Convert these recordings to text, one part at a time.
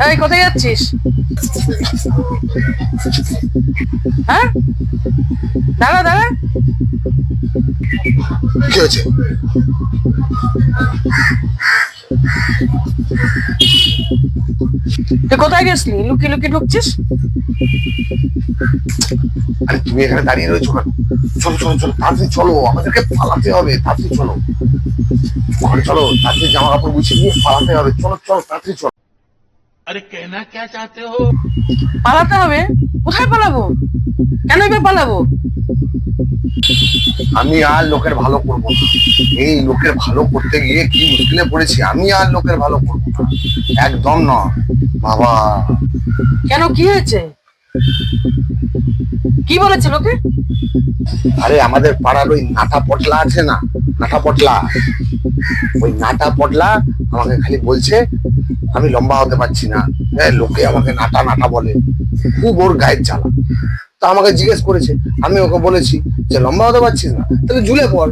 এই কোথায় যাচ্ছিস? হ্যাঁ, দাঁড়া দাঁড়া। কি হয়েছে? তুই কোথায় গেছিলি? লুকিয়ে লুকিয়ে ঢুকছিস? আরে তুমি এখানে দাঁড়িয়ে রয়েছো কেন? চলো চলো চলো, তাড়াতাড়ি চলো, আমাদেরকে পালাতে হবে, তাড়াতাড়ি চলো ঘরে চলো, তাড়াতাড়ি জামা কাপড় গুছিয়ে নিয়ে পালাতে হবে, চলো চলো তাড়াতাড়ি চলো। अरे कहना क्या चाहते हो? পালাতে হবে? কোথায় পালাবো? কেন এবার পালাবো? আমি আর লোকের ভালো করবো না। এই লোকের ভালো করতে গিয়ে কি মুশকিলে পড়েছি, আমি আর লোকের ভালো করবো না, একদম না বাবা। কেন, কি হয়েছে? কি বলেছে লোকে? আরে আমাদের পাড়ার ওই নাটা পটলা আছে না, নাটা পটলা, ওই নাটা পটলা আমাকে খালি বলছে আমি লম্বা হতে পারছি না, লোকে আমাকে নাটা নাটা বলে, খুব ওর গায়ের জ্বালা। তা আমাকে জিজ্ঞেস করেছে, আমি ওকে বলেছি যে লম্বা হতে পারছিস না, তাহলে ঝুলে পড়,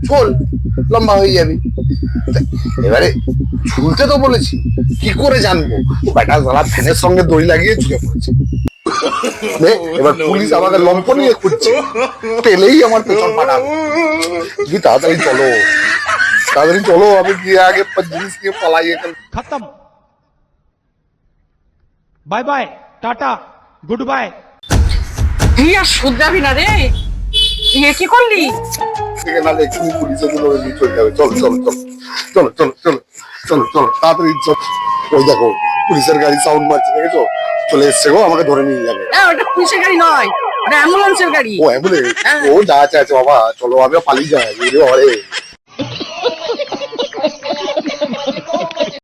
চল লম্বা হয়ে যাবি। এবারে ঝুলতে তো বলেছি, কি করে জানবো? ও বেটা জ্বালা ফ্যানের সঙ্গে দড়ি লাগিয়ে ঝুলে পড়েছে। এবার পুলিশ আমাকে লম্পন নিয়ে খুঁজছে, পেলেই আমার পেছন পাঠাবে। তুমি তাড়াতাড়ি চলো, তাড়াতাড়ি চলো, আমি গিয়ে আগে জিনিস নিয়ে পালাই। खत्म। Bye bye, tata, goodbye. তুই আর শুধরাবি না রে। তুই এ কি করলি? নাহলে এক্ষুনি পুলিশে গুলো চলে যাবে। চলো চলো চলো চলো চলো চলো চলো চলো তাড়াতাড়ি চল। ওই দেখো পুলিশের গাড়ি সাউন্ড মারছে, দেখেছো? চলে এসছে গো, আমাকে ধরে নিয়ে যাবে। না, ওটা পুলিশের গাড়ি নয়, ওটা অ্যাম্বুলেন্সের গাড়ি। ও অ্যাম্বুলেন্স? ও যা আছে আছে বাবা, চলো আমি পালিয়ে যাই।